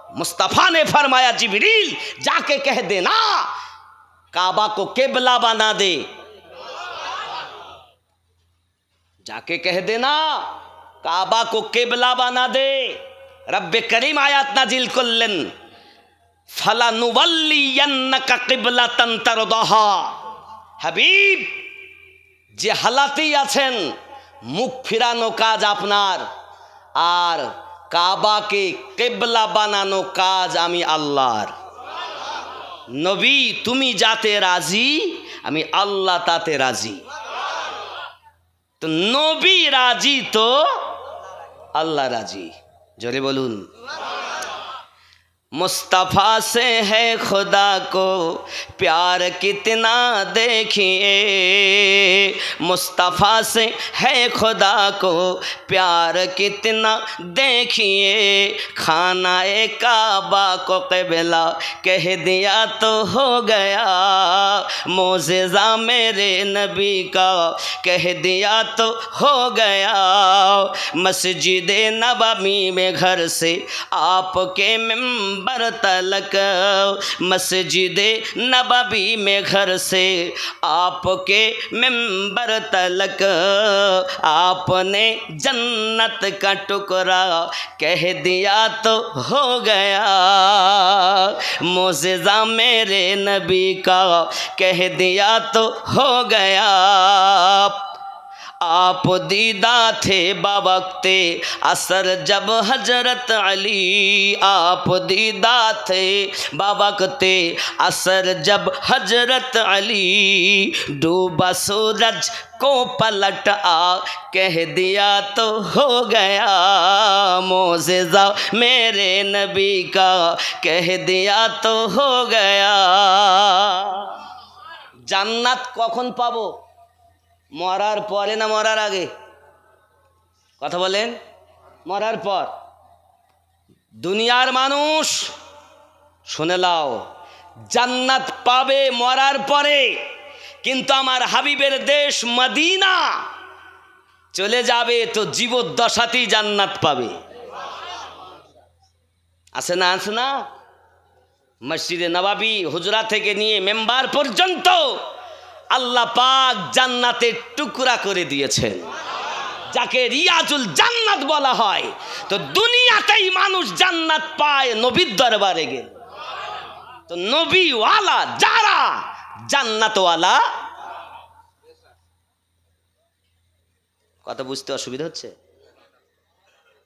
मुस्तफ़ा ने फरमाया जिब्रील जाके कह देना काबा को किबला बना दे, जाके कह देना काबा को किबला बना दे। रब्बे करीम आयात नाजिल करलेन फलानुवल्लियन्नका किबलातान तारदाहा। হাবিব যে হালাতেই আছেন মুখ ফিরানো কাজ আপনার, আর কাবাকে কিবলা বানানো কাজ আমি আল্লাহর। নবী তুমি যাতে রাজি আমি আল্লাহ তাতে রাজি। তো নবী রাজি তো আল্লাহ রাজি। জোরে বলুন। मुस्तफ़ा से है खुदा को प्यार कितना देखिए, मुस्तफ़ा से है खुदा को प्यार कितना देखिए, खाना ए काबा को क़िबला कह दिया तो हो गया, मोज़ेज़ा मेरे नबी का कह दिया तो हो गया। मस्जिद नबवी में घर से आपके मिंबर तलक, मस्जिद नबवी में घर से आपके मिंबर तलक, आपने जन्नत का टुकड़ा कह दिया तो हो गया, मोज़ेज़ा मेरे नबी का कह दिया तो हो गया। आप दीदा थे बावक्ते असर जब हजरत अली, आप दीदा थे बावक्ते असर जब हजरत अली, डूबा सूरज को पलट आ कह दिया तो हो गया, मोज़ेज़ा मेरे नबी का कह दिया तो हो गया। জান্নাত কখন পাবো? মরার পরে না মরার আগে? কথা বলেন। মরার পর। দুনিয়ার মানুষ শুনে লাও, জান্নাত পাবে মরার পরে, কিন্তু আমার হাবিবের দেশ মদিনা চলে যাবে তো জীবদ্দশাতেই জান্নাত পাবে। আছে না? আছে না? মসজিদে নববী হুজরা থেকে নিয়ে মেম্বার পর্যন্ত আল্লাহ পাক জান্নাতের টুকরা করে দিয়েছেন, যাকে রিয়াজুল জান্নাত বলা হয়। তো দুনিয়াতেই মানুষ জান্নাত পায় নবীর দরবারে গেলে। তো নবীওয়ালা যারা জান্নাতওয়ালা, কথা বুঝতে অসুবিধা হচ্ছে?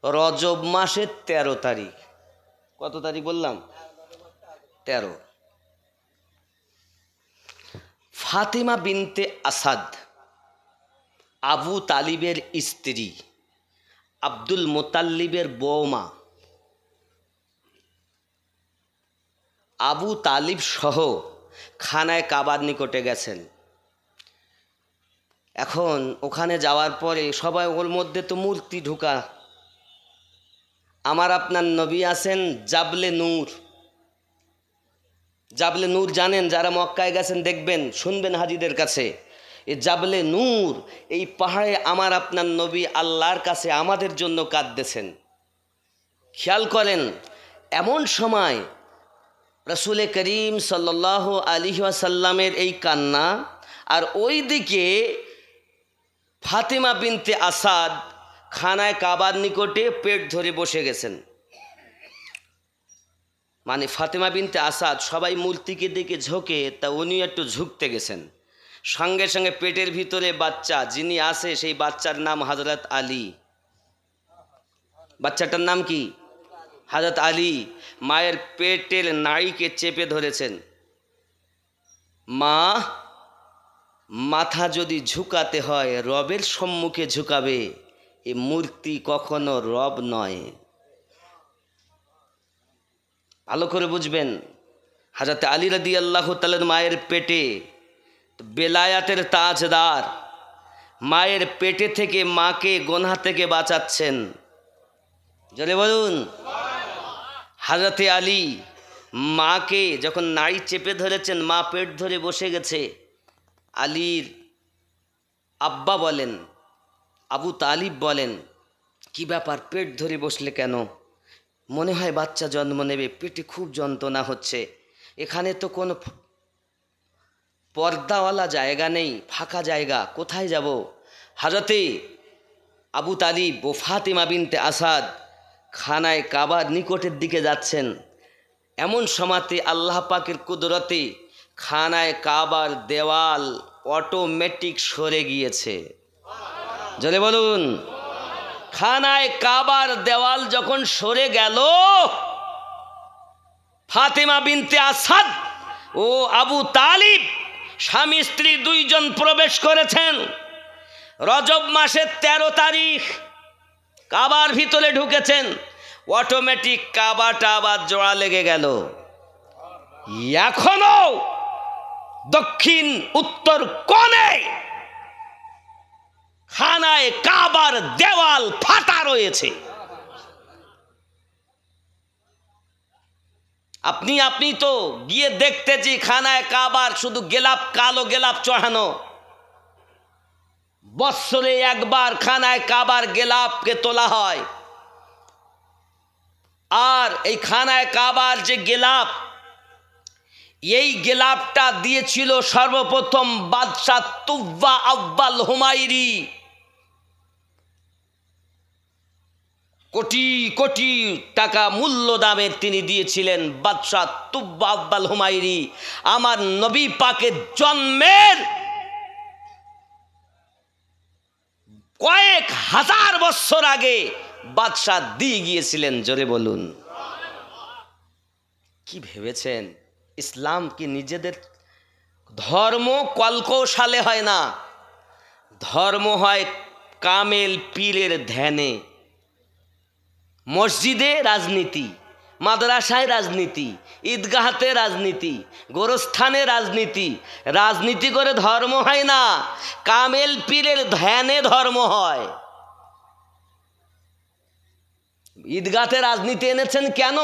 রজব মাসের 13 তারিখ, কত তারিখ বললাম? 13। ফাতিমা বিনতে আসাদ আবু তালিবের স্ত্রী, আব্দুল মোতাল্লিবের বৌমা, আবু তালিব সহ খানায় কাবার নিকটে গেছেন। এখন ওখানে যাওয়ার পরে সবাই ওর মধ্যে তো মূর্তি ঢোকা। আমার আপনার নবী আছেন জাবলে নূর। জাবলে নূর জানেন? যারা মক্কায় গেছেন দেখবেন, শুনবেন হাজিদের কাছে, এই জাবলে নূর, এই পাহাড়ে আমার আপনার নবী আল্লাহর কাছে আমাদের জন্য কাঁদতেছেন। খেয়াল করেন, এমন সময় রসুলে করিম সাল্লাল্লাহু আলাইহি ওয়াসাল্লামের এই কান্না, আর ওই দিকে ফাতিমা বিনতে আসাদ খানায় কাবার নিকটে পেট ধরে বসে গেছেন। মানে ফাতিমা বিনতে আসাদ সবাই মূর্তিকে দিকে ঝোঁকে, তা উনি একটু ঝুঁকতে গেছেন। সঙ্গে সঙ্গে পেটের ভিতরে বাচ্চা যিনি আছে, সেই বাচ্চার নাম হযরত আলী। বাচ্চাটার নাম কি? হযরত আলী। মায়ের পেটের নাড়িকে চেপে ধরেছেন। মা, মাথা যদি ঝুঁকাতে হয় রবের সম্মুখে ঝুঁকাবে, এ মূর্তি কখনো রব নয়। ভালো করে বুঝবেন। হযরত আলী রাদিয়াল্লাহু তাআলার মায়ের পেটে বেলায়াতের তাজদার, মায়ের পেটে থেকে মাকে গুনাহ থেকে বাঁচাচ্ছেন। জোরে বলুন। হযরত আলী মাকে যখন নাড়ি চেপে ধরেছেন, মা পেট ধরে বসে গেছে। আলীর আব্বা বলেন, আবু তালিব বলেন, কি ব্যাপার, পেট ধরে বসলে কেন? মনে হয় বাচ্চা জন্ম নেবে, পেটে খুব যন্ত্রণা হচ্ছে, এখানে তো কোনো পর্দাওয়ালা জায়গা নেই, ফাঁকা জায়গা, কোথায় যাব? হযরতে আবু তালিব ও ফাতেমা বিনতে আসাদ খানায় কাবার নিকটের দিকে যাচ্ছেন। এমন সময়তে আল্লাহ পাকের কুদরতে খানায় কাবার দেওয়াল অটোমেটিক সরে গিয়েছে। জোরে বলুন। খানায় কাবার দেওয়াল যখন সরে গেল, ফাতেমা বিনতে আসাদ ও আবু তালিব স্বামী স্ত্রী দুইজন প্রবেশ করেছেন। রজব মাসের 13 তারিখ কাবার ভিতরে ঢুকেছেন। অটোমেটিক কাবাটা আবার জোড়া লেগে গেল। এখনো দক্ষিণ উত্তর কোণে খানায় কাবার দেওয়াল ফাটা রয়েছে। আপনি তো গিয়ে দেখতেছি খানায় কাবার শুধু গেলাপ, কালো গেলাপ চড়ানো। বৎসরে একবার খানায় কাবার গেলাপকে তোলা হয়। আর এই খানায় কাবার যে গেলাপ, এই গেলাপটা দিয়েছিল সর্বপ্রথম বাদশাহ তুব্বা আব্বাল হুমায়রি। কোটি কোটি টাকা মূল্য দামের তিনি দিয়েছিলেন বাদশাহ তুব্বা আব্বাল হুমায়রি। আমার নবী পাকের জন্মের কয়েক হাজার বছর আগে বাদশাহ দিয়ে গিয়েছিলেন। জোরে বলুন। কি ভেবেছেন ইসলাম কি নিজেদের ধর্ম কলকৌশলে হয় না, ধর্ম হয় কামেল পীরের ধ্যানে। মসজিদে রাজনীতি, মাদ্রাসায় রাজনীতি, ঈদগাহতে রাজনীতি, গোরস্থানে রাজনীতি। রাজনীতি করে ধর্ম হয় না, কামেল পীরের ধ্যানে ধর্ম হয়। ঈদগাহতে রাজনীতি এনেছেন কেন?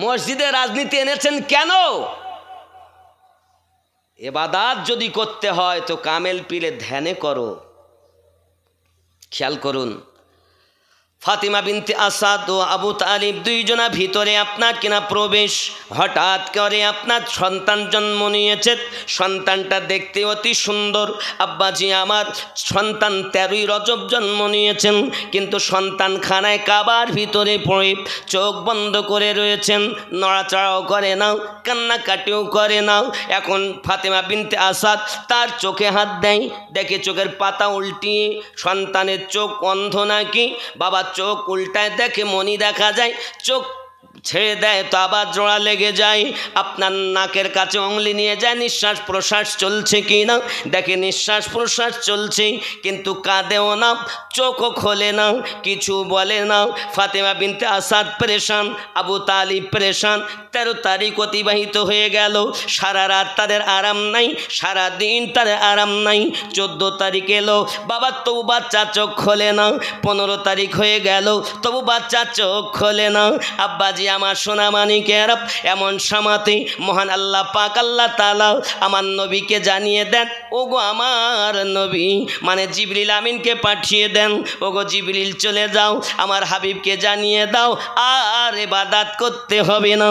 মসজিদে রাজনীতি এনেছেন কেন? ইবাদত যদি করতে হয় তো কামেল পীরের ধ্যানে করো। খেয়াল করুন, ফাতেমা বিনতে আসাদ ও আবু তালিব দুইজনা ভিতরে আপনার কিনা প্রবেশ। হঠাৎ করে আপনার সন্তান জন্ম নিয়েছে। সন্তানটা দেখতে অতি সুন্দর। আব্বাজি আমার সন্তান 13ই রজব জন্ম নিয়েছেন, কিন্তু সন্তান খানায় কাবার ভিতরে পড়ে চোখ বন্ধ করে রয়েছেন, নড়াচড়াও করে নাও, কান্নাকাটিও করে নাও। এখন ফাতেমা বিনতে আসাদ তার চোখে হাত দেয়, দেখে চোখের পাতা উল্টিয়ে সন্তানের চোখ অন্ধ নাকি। বাবা চোখ উল্টায় দেখে মনি দেখা যায়, চোখ ছেড়ে দেয় তো আবার জোড়া লেগে যায়। আপনার নাকের কাছে উংলি নিয়ে যায়, নিঃশ্বাস প্রশ্বাস চলছে কি না দেখে, নিঃশ্বাস প্রশ্বাস চলছে, কিন্তু কাঁদেও না, চোখও খোলে না, কিছু বলে না। ফাতেমা বিনতে আসাদ পেরেশান, আবু তালিব পেরেশান। 13 তারিখ অতিবাহিত হয়ে গেল, সারা রাত তাদের আরাম নাই, সারা দিন তাদের আরাম নাই। 14 তারিখ এলো, বাবা তবু বাচ্চা চোখ খোলে না। 15 তারিখ হয়ে গেল, তবু বাচ্চা চোখ খোলে না। আব্বাজি আমার সোনা মানিকের এমন সামাতে মহান আল্লাহ পাক আল্লাহ তাআলা আমার নবীকে জানিয়ে দেন, ওগো আমার নবী, মানে জিবরিল আমিনকে পাঠিয়ে দেন, ওগো জিবরিল চলে যাও, আমার হাবিবকে জানিয়ে দাও আর ইবাদত করতে হবে না,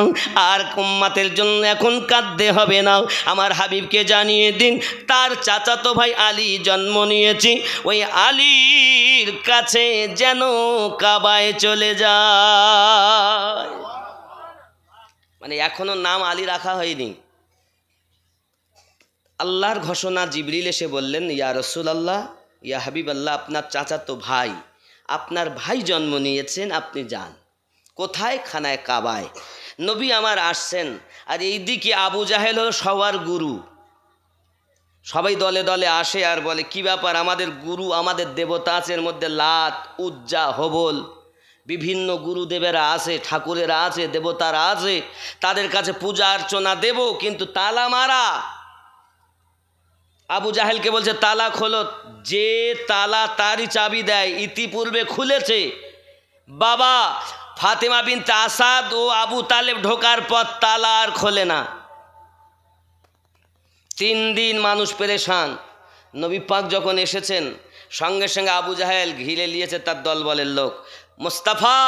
আর উম্মতের জন্য এখন কাঁদতে হবে না। আমার হাবিবকে জানিয়ে দিন তার চাচাতো ভাই আলী জন্ম নিয়েছে, ওই আলীর কাছে যেন কাবায় চলে যায়। মানে এখনো নাম আলী রাখা হয়নি। আল্লাহর ঘোষণা, জিবরিল এসে বললেন, ইয়া রাসূলুল্লাহ, ইয়া হাবিবাল্লাহ, আপনার চাচাতো ভাই, আপনার ভাই জন্ম নিয়েছেন, আপনি যান। কোথায়? খানায় কাবায়। নবী আমার আসছেন, আর এইদিকে আবু জাহেল হলো সবার গুরু। সবাই দলে দলে আসে আর বলে, কি ব্যাপার, আমাদের গুরু, আমাদের দেবতা আছে, এর মধ্যে লাত, উজ্জা, হবল, বিভিন্ন গুরুদেবেরা আছে, ঠাকুরেরা আছে, দেবতারা আছে, তাদের কাছে পূজা অর্চনা দেব, কিন্তু তালা মারা। আবু জাহেলকে বলছে, তালা খোলো। যে তালা তারই চাবি দেয়, ইতিপূর্বে খুলেছে। বাবা ফাতেমা বিনতে আসাদ ও আবু তালেব ঢোকার পর তালা আর খোলে না। 3 দিন মানুষ পেরেশান। নবী পাক যখন এসেছেন, সঙ্গে সঙ্গে আবু জাহেল ঘিরে নিয়েছে তার দলবলের লোক। মুস্তাফা,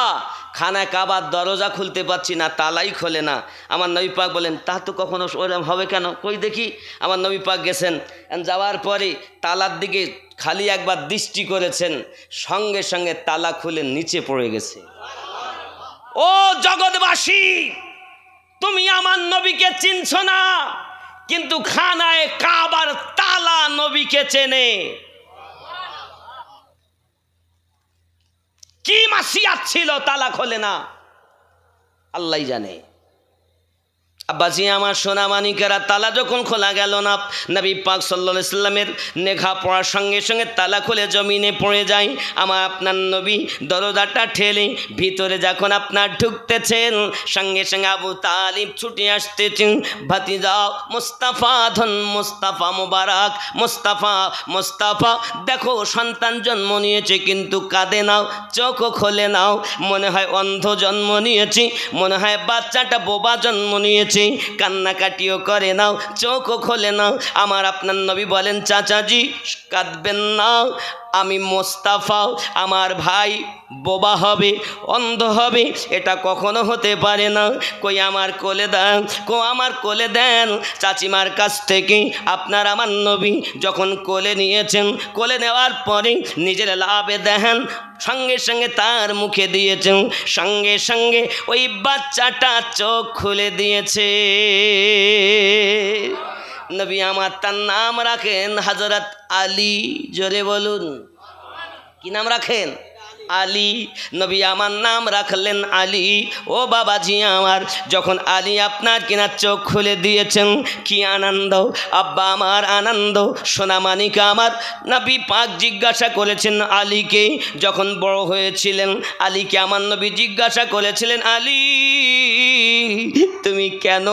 খানায় কাবার দরজা খুলতে পারছি না, তালাই খোলে না। আমার নবী পাক বলেন, তা তো কখনো ওরকম হবে কেন, কই দেখি। আমার নবী পাক গেছেন, যাওয়ার পরে তালার দিকে খালি একবার দৃষ্টি করেছেন, সঙ্গে সঙ্গে তালা খুলে নিচে পড়ে গেছে। ও জগৎবাসী, তুমি আমার নবীকে চিনছ না, কিন্তু খানায় কাবার তালা নবীকে চেনে। কি মাসিয়াত ছিল, তালা খোলে না, আল্লাহই জানে। আব্বাজি আমার সোনা মানিকেরা, তালা যখন খোলা গেল না, নবী পাক সাল্লাল্লাহু আলাইহি সাল্লামের নেখা পড়ার সঙ্গে সঙ্গে তালা খুলে জমিনে পড়ে যায়। আমার আপনার নবী দরজাটা ঠেলে ভিতরে যখন আপনার ঢুকতেছেন, সঙ্গে সঙ্গে আবু তালিব ছুটে আসতেছেন, ভাতিজা মুস্তাফা, ধন মুস্তাফা মুবারক, মুস্তাফা মুস্তাফা, দেখো সন্তান জন্ম নিয়েছে কিন্তু কাঁদে নাও, চোখও খোলে নাও, মনে হয় অন্ধ জন্ম নিয়েছি, মনে হয় বাচ্চাটা বোবা জন্ম নিয়েছে, কান্নাকাটিও করে নাও, চোখও খোলে নাও। আমার আপনার নবী বলেন, চাচাজি কাঁদবেন না, আমি মোস্তাফা, আমার ভাই বোবা হবে, অন্ধ হবে, এটা কখনো হতে পারে না। কই আমার কোলে দেন, আমার কোলে দেন। চাচিমার কাছ থেকে আপনার আমার নবী যখন কোলে নিয়েছেন, কোলে নেওয়ার পরে নিজের লাভে দেখেন, সঙ্গে সঙ্গে তার মুখে দিয়েছেন, সঙ্গে সঙ্গে ওই বাচ্চাটা চোখ খুলে দিয়েছে। নবী আমার তার নাম রাখেন হযরত আলী। জোরে বলুন, কি নাম রাখেন? আলী। নবী আমার নাম রাখলেন আলী। ও বাবাজি আমার, যখন আলী আপনার কিনা চোখ খুলে দিয়েছেন, কি আনন্দ আব্বা আমার, আনন্দ। সোনামানিকা আমার, নবী পাক জিজ্ঞাসা করেছেন আলীকে, যখন বড় হয়েছিলেন আলীকে আমার নবী জিজ্ঞাসা করেছিলেন, আলী তুমি কেন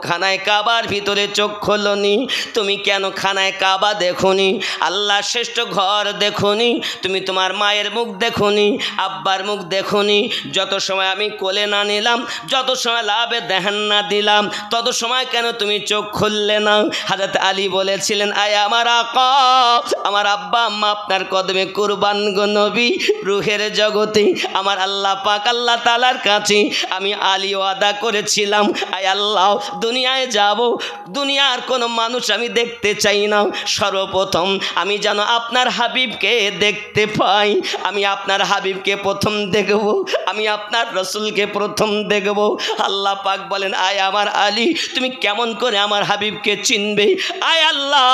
খানায় কাবার ভিতরে চোখ খোলনি? তুমি কেন খানায় কাবা দেখোনি? আল্লাহ শ্রেষ্ঠ ঘর দেখোনি? তুমি তোমার মায়ের মুখ দেখোনি, আব্বার মুখ দেখোনি? যত সময় আমি কোলে না নিলাম, যত সময় লাভে দেহান না দিলাম, তত সময় কেন তুমি চোখ খুললে না? হযরত আলী বলেছিলেন, আয় আমার আকা, আমার আব্বা আম্মা আপনার কদমে কুরবান গো নবী। রুহের জগতে আমার আল্লাহ পাক, আল্লাহ তাআলার কাছে আমি আলী ওয়াদা করেছিলাম, আয় আল্লাহ দুনিয়ায় যাব, দুনিয়ার কোনো মানুষ আমি দেখতে চাই না, সর্বপ্রথম আমি যেন আপনার হাবিবকে দেখতে পাই। আমি আপনার হাবিবকে প্রথম দেখব, আমি আপনার রসুলকে প্রথম দেখব। আল্লাহ পাক বলেন, আয় আমার আলী, তুমি কেমন করে আমার হাবিবকে চিনবে? আয় আল্লাহ,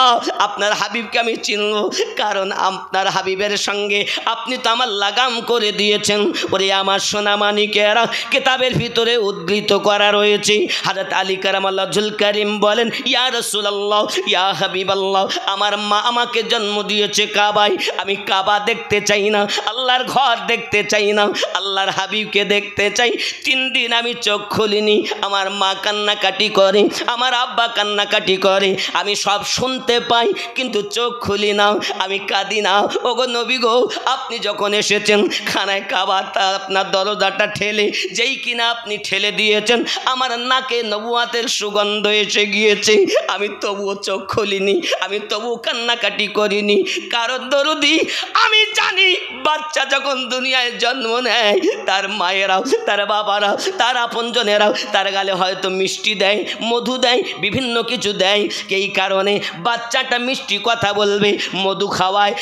আপনার হাবিবকে আমি চিনব, কারণ আপনার হাবিবের সঙ্গে আপনি তো আমার লাগাম করে দিয়েছেন। ওরে আমার সোনা মানিকেরা, কিতাবের ভিতরে উদ্ধৃত করা রয়েছে, হযরত আলী কারামাল্লাহুল কারীম বলেন, ইয়া রাসূলুল্লাহ, ইয়া হাবিবাল্লাহ, আমার মা আমাকে জন্ম দিয়েছে কাবায়, আমি কাবা দেখতে চাই না, আল্লাহর ঘর দেখতে চাই না, আল্লাহর হাবিবকে দেখতে চাই। 3 দিন আমি চোখ খুলিনি, আমার মা কান্নাকাটি করে, আমার আব্বা কান্নাকাটি করে, আমি সব শুনতে পাই কিন্তু চোখ খুলি না, আমি কাঁদি না। ওগো নবী গো, আপনি যখন এসেছেন খানায় কাবা, আপনার দরজাটা ঠেলে যেই কিনা আপনি ঠেলে দিয়েছেন, আমার নাকে নবুয়াতের সুগন্ধ এসে গিয়েছে, আমি তবুও চোখ খুলিনি, আমি তবুও কান্নাকাটি করিনি। কারণ দরদি, আমি জানি বাচ্চা যখন দুনিয়ায় জন্ম নেয়, তার মায়েরাও, তার বাবারাও, তার আপনজনেরাও তার গালে হয়তো মিষ্টি দেয়, মধু দেয়, বিভিন্ন কিছু দেয়। এই কারণে বাচ্চাটা মিষ্টি কথা বলবে, মধু খাওয়ায়,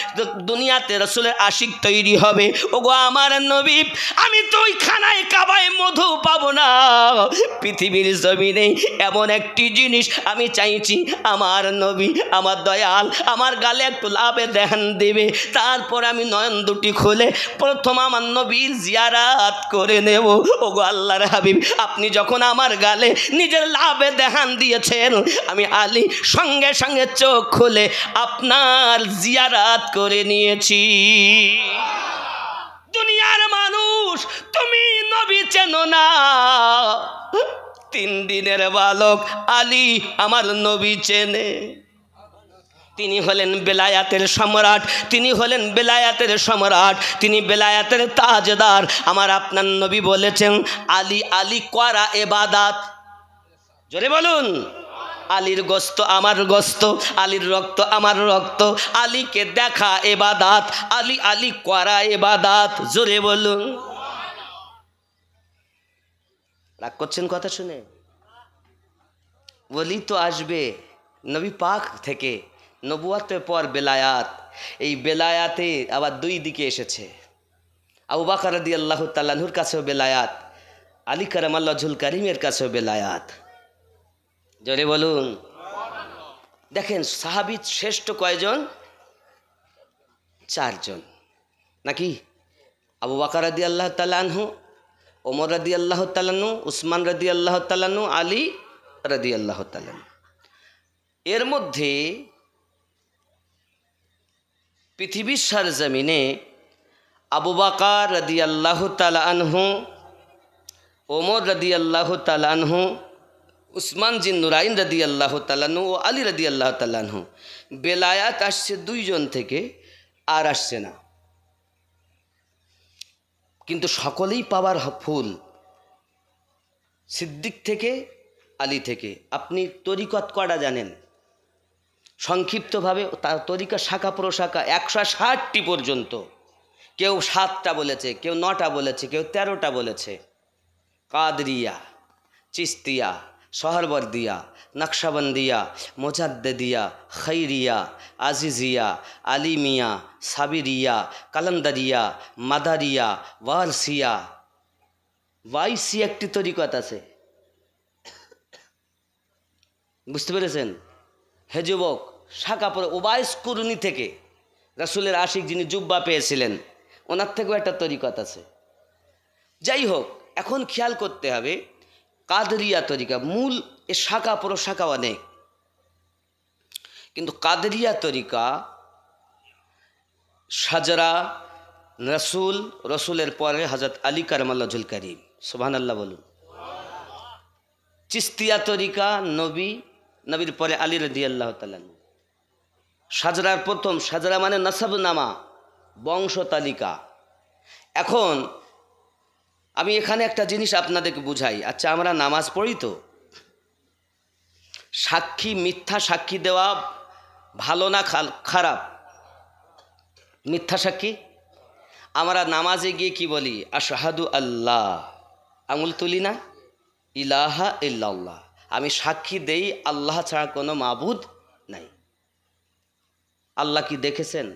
দুনিয়াতে রাসূলের আশিক তৈরি হবে। ওগো আমার নবী, আমি তো ওই খানায় কাবায় মধু পাবো না, পৃথিবীর জমিনে এমন একটি জিনিস আমি চাইছি, আমার নবী, আমার দয়াল আমার গালে একটু লাভে দেহান দেবে, তারপর আমি নয়ন দুটি খুলে প্রথম আমার নবীর জিয়ারাত করে নেব। ওগো আল্লাহর হাবিব, আপনি যখন আমার গালে নিজের লাভে দেহান দিয়েছেন, আমি আলী সঙ্গে সঙ্গে চোখ খুলে আপনার জিয়ারাত করে নিয়েছি। দুনিয়ার মানুষ, তুমি নবী চেনো না, 3 দিনের বালক আলী আমার নবী চেনে। তিনি হলেন বেলায়াতের সম্রাট, তিনি হলেন বেলায়াতের সম্রাট, তিনি বেলায়াতের তাজদার। আমার আপনার নবী বলেছেন, আলী আলী করা ইবাদত। জোরে বলুন, আলীর গোস্ত আমার গোস্ত, আলীর রক্ত আমার রক্ত, আলীকে দেখা ইবাদত, আলী আলী করা ইবাদত। জোরে বলুন। রাগ করছেন কথা শুনে? ওলি তো আসবে নবী পাক থেকে, নবুয়াতের পর বেলায়াত। এই বেলায়াতে আবার দুই দিকে এসেছে। আবু বকর রাদিয়াল্লাহু তাআলা আনহুর কাছেও বেলায়াত, আলী কারামাল্লাহুল কারিমের কাছেও বেলায়াত। জোরে বলুন। দেখেন সাহাবী শ্রেষ্ঠ কয়জন? 4 জন নাকি? আবু বকর রাদিয়াল্লাহু তাআলা আনহু, ওমর রাদিয়াল্লাহু তাআলা আনহু, উসমান রাদিয়াল্লাহু তাআলা আনহু, আলী রাদিয়াল্লাহু তাআলা আনহু। এর মধ্যে পৃথিবীর সরজমিনে আবু বকর রাদিয়াল্লাহু তাআলা আনহু, ওমর রাদিয়াল্লাহু তাআলা আনহু, উসমান জিন নুরাইন রাদিয়াল্লাহু তাআলা আনহু ও আলী রাদিয়াল্লাহু তাআলা আনহু। বেলায়াত আসছে 2 জন থেকে, আর আসছে না। কিন্তু সকলেই পাওয়ার ফুল, সিদ্দিক থেকে, আলী থেকে। আপনি তরিকত কটা জানেন? সংক্ষিপ্তভাবে তার তরিকা শাখা প্রশাখা 160টি পর্যন্ত। কেউ 7টা বলেছে, কেউ 9টা বলেছে, কেউ 13টা বলেছে। কাদরিয়া, চিস্তিয়া, সোহরবর্দিয়া, নকশবন্দিয়া, মোজাদ্দেদিয়া, খৈরিয়া, আজিজিয়া, আলিমিয়া, সাবিরিয়া, কালান্দারিয়া, মাদারিয়া, ওয়ারসিয়া। 22 একটি তরিকত আছে। বুঝতে পেরেছেন? হে যুবক, শাখা পরে ওবাইস কুরুনি থেকে, রাসূলের আশিক যিনি জুব্বা পেয়েছিলেন, ওনার থেকেও একটা তরিকত আছে। যাই হোক, এখন খেয়াল করতে হবে কাদরিয়া তরিকা মূল, এ শাখা প্রশাখা অনেক, কিন্তু কাদরিয়া তরিকা সাজরা রসুল, রসুলের পরে হযরত আলী কারামাল্লাহুল কারীম, সুবহানাল্লাহ বলুন। চিস্তিয়া তরিকা নবী, নবীর পরে আলী রাদিয়াল্লাহু তাআলা। সাজরার প্রথম, সাজরা মানে নাসাবনামা, বংশ তালিকা। এখন আমি এখানে একটা জিনিস আপনাদেরকে বুঝাই। আচ্ছা, আমরা নামাজ পড়ি তো, সাক্ষী, মিথ্যা সাক্ষী দেওয়া ভালো না খারাপ? মিথ্যা সাক্ষী। আমরা নামাজে গিয়ে কি বলি? আশহাদু আল্লাহ, আঙুল তুলি না, ইলাহা ইল্লাল্লাহ, আমি সাক্ষী দেই আল্লাহ ছাড়া কোনো মাবুদ নাই। আল্লাহ কি দেখেছেন?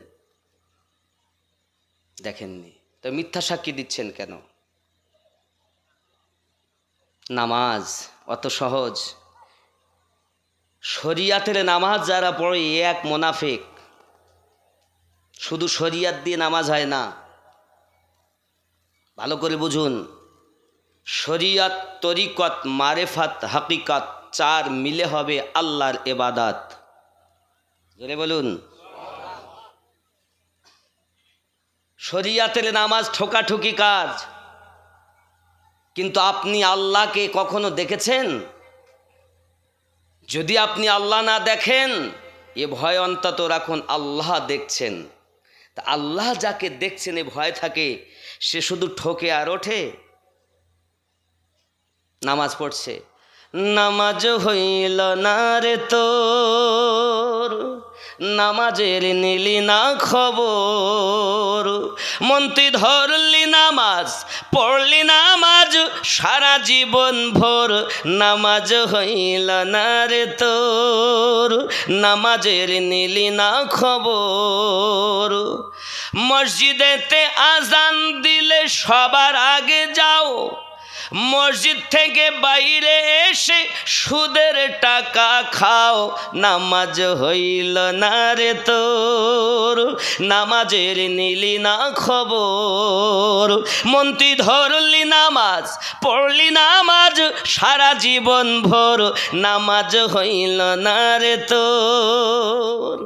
দেখেননি, তো মিথ্যা সাক্ষী দিচ্ছেন কেন? নামাজ অত সহজ? শরিয়াতের নামাজ যারা পড়ে এক মুনাফিক। শুধু শরিয়াত দিয়ে নামাজ হয় না, ভালো করে বুঝুন। শরিয়াত, তরিকত, মারেফাত, হাকিকাত 4 মিলে হবে আল্লাহর ইবাদত। জোরে বলুন। শরিয়াতের নামাজ ঠোকাঠুকি কাজ, কিন্তু আপনি আল্লাহকে কখনো দেখেছেন? যদি আপনি আল্লাহ না দেখেন, এ ভয় অন্তত রাখুন আল্লাহ দেখছেন। তা আল্লাহ যাকে দেখছেন এ ভয় থাকে, সে শুধু ঠকে আর ওঠে? নামাজ পড়ছে, নামাজ হইল না রে তোর, নামাজের নিলি না খবর, মন্ত্রী ধরলি নামাজ, পড়লি নামাজ সারা জীবন ভোর, নামাজ হইল না রে তোর, নামাজের নিলি না খবর। মসজিদেতে আজান দিলে সবার আগে যাও, মসজিদ থেকে বাইরে এসে সুদের টাকা খাও, নামাজ হইল না রে তোর, নামাজের নিলি না খবর। মন্ত্রী ধরলি নামাজ, পড়লি নামাজ সারা জীবন ভোর, নামাজ হইল না রে তোর।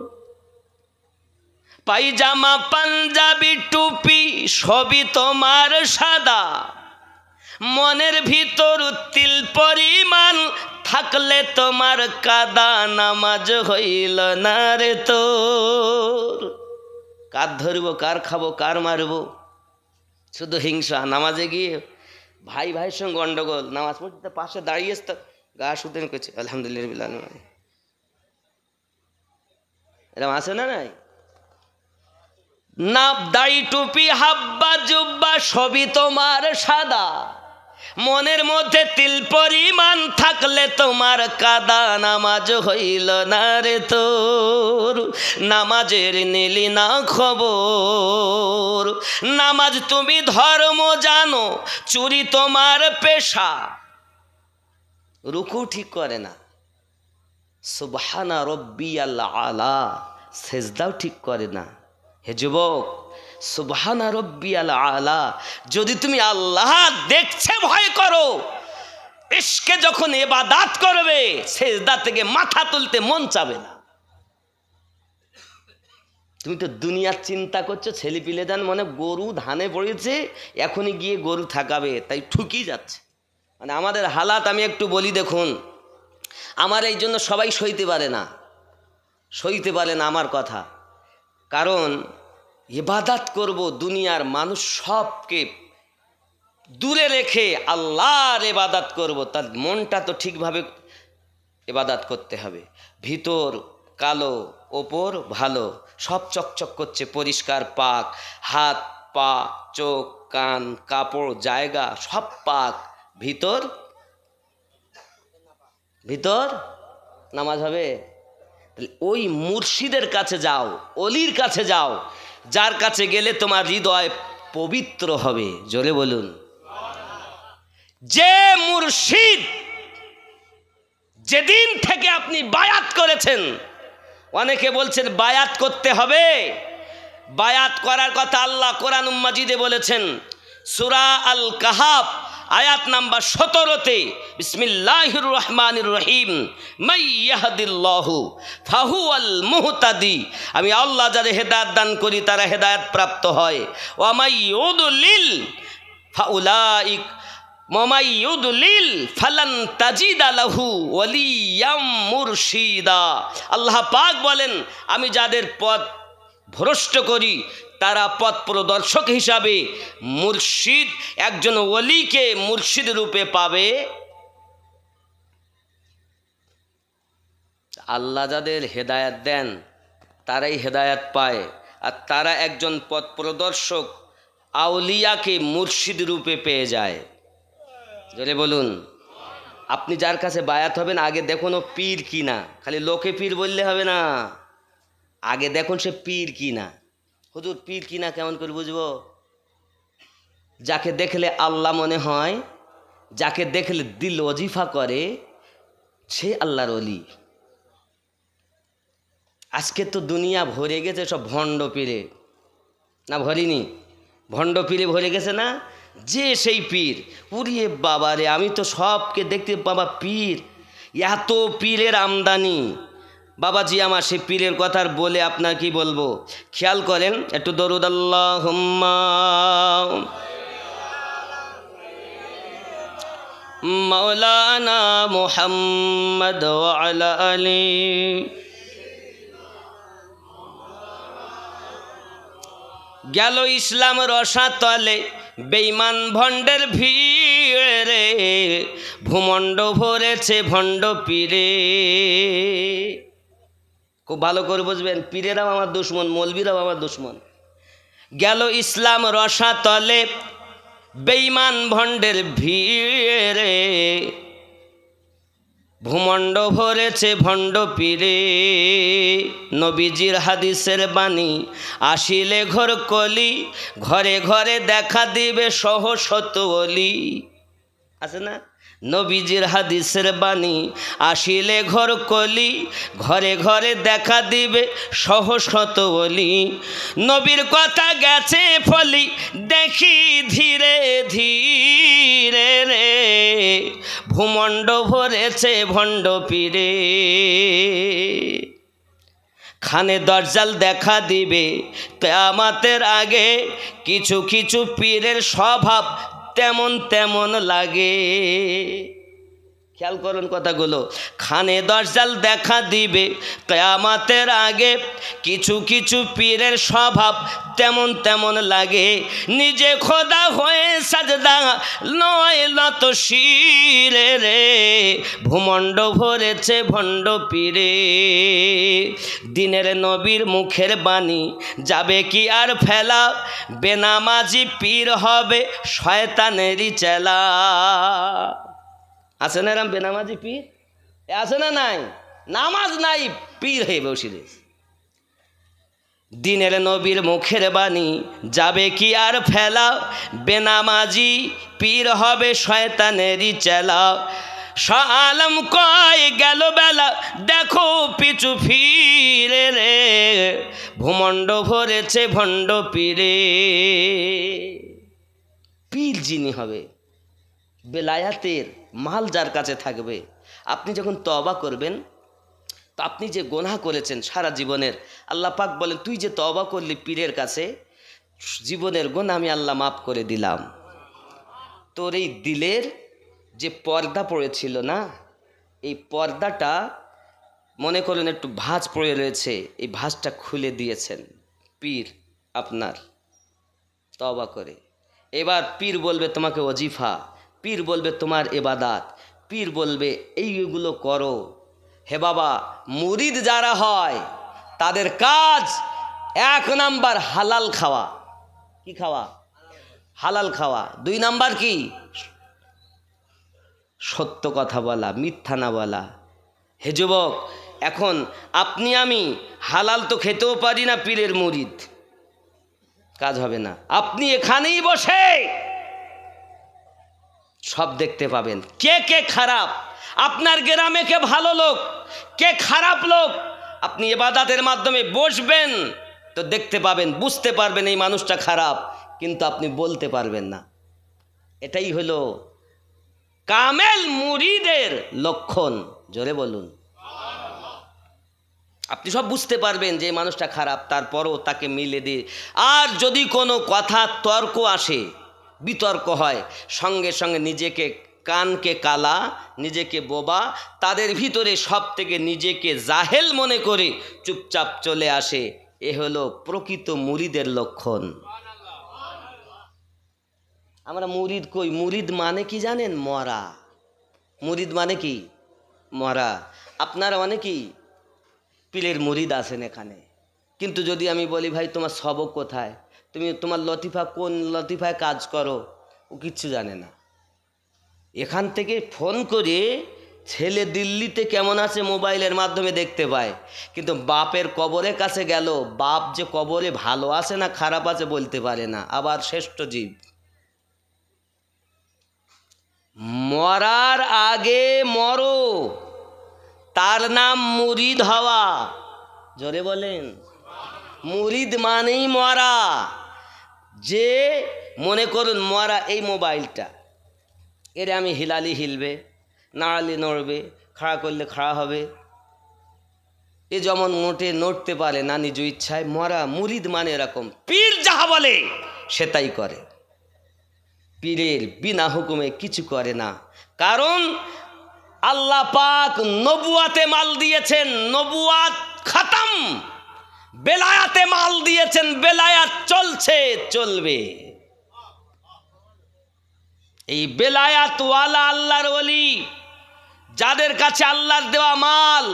পায়জামা, পাঞ্জাবি, টুপি সবই তোমার সাদা, মনের ভিতর তিল পরিমাণ থাকলে তোমার কাদা, নামাজ হইল না রে তোর। কার ধরবো, কার খাবো, কার মারবো, শুধু হিংসা। নামাজে গিয়ে ভাই ভাইয়ের সঙ্গে গন্ডগোল, নামাজ পড়তে পাশে দাঁড়িয়েছে তো গা শুতে করছে আলহামদুলিল্লাহ, এরকম আছে না? নাই না, দাড়ি টুপি হাব্বা জুব্বা সবই তোমার সাদা, মনের মধ্যে তিল পরিমাণ থাকলে তোমার কাদা নামাজ হইল না রে তোর, নামাজের নিলি না খবর। নামাজ তুমি ধর্ম জানো, চুরি তোমার পেশা। রুকু ঠিক করে না, সুবহানা রব্বিয়াল আলা, সেজদাও ঠিক করে না। হে যুবক, সুবহানা রব্বিয়াল আলা যদি তুমি আল্লাহ দেখছে ভয় করো, ইশকে যখন ইবাদত করবে সেজদা থেকে মাথা তুলতে মন চাবে না। তুমি তো দুনিয়ার চিন্তা করছো, ছেলে পিলে যান মানে গরু ধানে পড়েছে, এখনই গিয়ে গরু থাকাবে, তাই ঠুকি যাচ্ছে। মানে আমাদের হালাত আমি একটু বলি দেখুন, আমার এই জন্য সবাই সইতে পারে না আমার কথা। কারণ ইবাদত করব, দুনিয়ার মানুষ সবকে দূরে রেখে আল্লাহর ইবাদত করব, তার মনটা তো ঠিকভাবে ইবাদত করতে হবে। ভিতর কালো, ওপর ভালো, সব চকচক করছে, পরিষ্কার পাক, হাত পা চোখ কান কাপড় জায়গা সব পাক, ভিতর নামাজ হবে। ওই মুর্শিদের কাছে যাও, অলির কাছে যাও, যার কাছে গেলে তোমার হৃদয় পবিত্র হবে। জোরে বলুন। যে মুর্শিদ যেদিন থেকে আপনি বায়াত করেছেন, অনেকে বলছেন বায়াত করতে হবে, বায়াত করার কথা আল্লাহ কোরআন মাজিদে বলেছেন, সূরা আল কাহাফ আয়াত নাম্বার 17-তে, বিসমিল্লাহির রহমানির রহিম, মান ইয়াহদিল্লাহু ফাহুয়াল মুহতাদি, আমি আল্লাহ যাদের হেদায়েত দান করি তারা হেদায়েত প্রাপ্ত হয়। ওয়া মান ইউদলিল ফাউলাইক মাই ইউদলিল ফালান তাজিদা লাহু ওয়ালিয়াম মুরশিদা। আল্লাহ পাক বলেন, আমি যাদের পথ ভ্রষ্ট করি তারা পথ প্রদর্শক হিসাবে মুর্শিদ, একজন ওলিকে মুর্শিদ রূপে পাবে। আল্লাহ যাদের হেদায়াত দেন তারাই হেদায়াত পায়, আর তারা একজন পথ প্রদর্শক আউলিয়াকে মুর্শিদ রূপে পেয়ে যায়। জোরে বলুন। আপনি যার কাছে বায়াত হবেন আগে দেখুন ও পীর কিনা, খালি লোকে পীর বললে হবে না, আগে দেখুন সে পীর কিনা। হুজুর পীর কিনা কেমন করে বুঝবো? যাকে দেখলে আল্লাহ মনে হয়, যাকে দেখলে দিল ওজিফা করে, সে আল্লাহর ওলি। আজকে তো দুনিয়া ভরে গেছে সব ভণ্ড পীরে, না ভরিনি? ভণ্ড পীরে ভরে গেছে না? যে সেই পীর, উড়িয়ে বাবা রে, আমি তো সবকে দেখতে বাবা পীর, এত পীরের আমদানি। বাবাজি আমার সে পীরের কথা বলে আপনার কি বলবো, খেয়াল করেন একটু দরুদ আল্লাহুম্মা মাওলানা মুহাম্মদ ওয়া আলা আলি। গেল ইসলাম রসাতলে বেঈমান ভণ্ডের ভিড়ে, ভূমণ্ড ভরেছে ভণ্ড পীরে। খুব ভালো করে বুঝবেন, পীরেরাও আমার দুশ্মন, মৌলবীরাও আমার দুশ্মন। গেল ইসলাম রসাতলে বেঈমান ভণ্ডের ভিড়ে, ভূমণ্ড ভরেছে ভণ্ড পীরে। নবীজির হাদিসের বাণী আসিলে ঘর কলি, ঘরে ঘরে দেখা দিবে সহশত ওলি। আছে না? নবীজির হাদিসের বাণী আসিলে ঘর কলি, ঘরে ঘরে দেখা দিবে সহশত ওলি। নবীর কথা গেছে ফলি, দেখি ধীরে ধীরে রে, ভূমণ্ড ভরেছে ভণ্ড পীরে। খানে দরজাল দেখা দিবে কিয়ামতের আগে, কিছু কিছু পীরের স্বভাব তেমন তেমন লাগে। খেয়াল করুন কথাগুলো। খানে দজ্জাল দেখা দিবে কিয়ামতের আগে, কিছু কিছু পীরের স্বভাব তেমন তেমন লাগে, নিজে খোদা হয়ে সাজদা নয় নত শিরে রে, ভূমণ্ড ভরেছে ভণ্ড পীরে। দিনের নবীর মুখের বাণী যাবে কি আর ফেলা, বেনামাজি পীর হবে শয়তানেরই চেলা। আছে না এরম বেনামাজি পীর? আছে না নাই? নামাজ নাই, পীর হয়ে বসে রয়েছে। দিনের নবীর মুখের বাণী যাবে কি আর ফেলা, বেনামাজি পীর হবে শয়তানেরই চেলা। শাহ আলম কয় গেল বেলা দেখো পিছু ফিরে রে, ভূমণ্ড ভরেছে ভণ্ড পীরে। পীর যিনি হবে, বেলায়াতের মাল যার কাছে থাকবে, আপনি যখন তওবা করবেন, তো আপনি যে গোনাহ করেছেন সারা জীবনের, আল্লাহ পাক বলেন তুই যে তওবা করলি পীরের কাছে, জীবনের গোনাহ আমি আল্লাহ মাফ করে দিলাম। তোর এই দিলের যে পর্দা পড়েছিল না, এই পর্দাটা মনে করুন একটু ভাঁজ পড়ে রয়েছে, এই ভাঁজটা খুলে দিয়েছেন পীর আপনার তওবা করে। এবার পীর বলবে তোমাকে ওজিফা, পীর বলবে তোমার ইবাদত, পীর বলবে এইগুলো করো। হে বাবা, মুরিদ যারা হয় তাদের কাজ 1 নাম্বার হালাল খাওয়া। কি খাওয়া? হালাল খাওয়া। 2 নাম্বার কি? সত্য কথা বলা, মিথ্যা না বলা। হে যুবক, এখন আপনি আমি হালাল তো খেতেও পারি না, পীরের মুরিদ, কাজ হবে না। আপনি এখানেই বসে সব দেখতে পাবেন, কে কে খারাপ, আপনার গ্রামে কে ভালো লোক, কে খারাপ লোক। আপনি ইবাদতের মাধ্যমে বসবেন তো দেখতে পাবেন, বুঝতে পারবেন এই মানুষটা খারাপ, কিন্তু আপনি বলতে পারবেন না। এটাই হলো কামেল মুরিদের লক্ষণ। জোরে বলুন। আপনি সব বুঝতে পারবেন যে এই মানুষটা খারাপ, তারপরও তাকে মিলে দিয়ে। আর যদি কোনো কথা তর্ক আসে, বিতর্ক হয়, সঙ্গে সঙ্গে নিজেকে কানকে কালা, নিজেকে বোবা, তাদের ভিতরে সব থেকে নিজেকে জাহেল মনে করে চুপচাপ চলে আসে। এ হলো প্রকৃত মুরিদের লক্ষণ। আমরা মুরিদ কই? মুরিদ মানে কি জানেন? মরা। মুরিদ মানে কি? মরা। আপনারা অনেকেই পীরের মুরিদ আছেন এখানে, কিন্তু যদি আমি বলি ভাই তোমার সবক কোথায়, তুমি তোমার লতিফা কোন লতিফায় কাজ করো, ও কিচ্ছু জানে না। এখান থেকে ফোন করে ছেলে দিল্লিতে কেমন আছে মোবাইলের মাধ্যমে দেখতে পায়, কিন্তু বাপের কবরের কাছে গেল, বাপ যে কবরে ভালো আছে না খারাপ আছে বলতে পারে না। আবার শ্রেষ্ঠ জীব, মরার আগে মরো, তার নাম মুরিদ হওয়া। জোরে বলেন। মুরিদ মানেই মরা। যে মনে করুন মরা, এই মোবাইলটা, এর আমি হিলালি হিলবে, নাড়ালি নড়বে, খাড়া করলে খাড়া হবে, এ যেমন মোটে নড়তে পারে না নিজ ইচ্ছায়। মরা। মুরিদ মানে এরকম, পীর যাহা বলে সে তাই করে, পীরের বিনা হুকুমে কিছু করে না। কারণ আল্লাহ পাক নবুয়াতে মাল দিয়েছেন, নবুয়াত খতম। বেলায়াতে মাল দিয়েছেন, বেলায়াত চলছে, চলবে। এই বেলায়াতওয়ালা আল্লাহর ওলি, যাদের কাছে আল্লাহর দেওয়া মাল,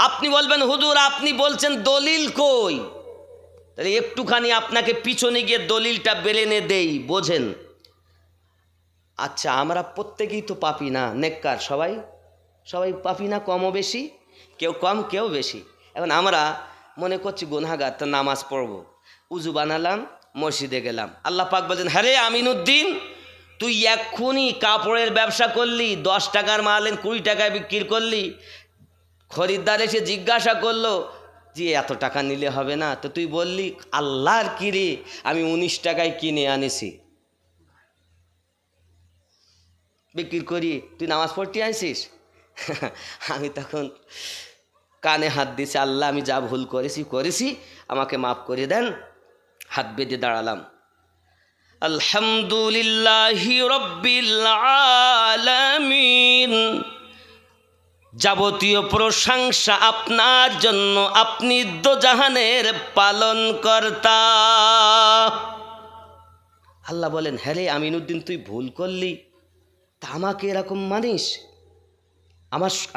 আপনি বলবেন হুজুর আপনি বলছেন দলিল কই? তাহলে একটুখানি আপনাকে পিছনে গিয়ে দলিলটা বেলেনে দেই, বোঝেন। আচ্ছা, আমরা প্রত্যেকেই তো পাপি না, নেককার, সবাই সবাই পাপি না, কমও বেশি, কেউ কম কেউ বেশি। এখন আমরা মনে করছি গুনাহগার, তো নামাজ পড়বো, উজু বানালাম, মসজিদে গেলাম, আল্লাহ পাক বলছেন হ্যাঁ রে আমিনুদ্দিন, তুই এক্ষুনি কাপড়ের ব্যবসা করলি, 10 টাকার মাল 20 টাকায় বিক্রি করলি, খরিদ্দার এসে জিজ্ঞাসা করলো যে এত টাকা নিলে হবে না, তো তুই বললি আল্লাহর কি রে, আমি 19 টাকায় কিনে আনেছি, বিক্রি করি, তুই নামাজ পড়তে আইসিস। আমি তখন কানে হাত দিয়েছি, আল্লাহ আমি যা ভুল করেছি আমাকে মাফ করে দেন। হাত বেঁধে দাঁড়ালাম। আলহামদুলিল্লাহি রাব্বিল আলামিন যাবতীয় প্রশংসা আপনার জন্য, আপনি দোজাহানের পালন কর্তা। আল্লাহ বলেন, হ্যাঁ রে আমিনুদ্দিন, তুই ভুল করলি, তা আমাকে এরকম মানিস,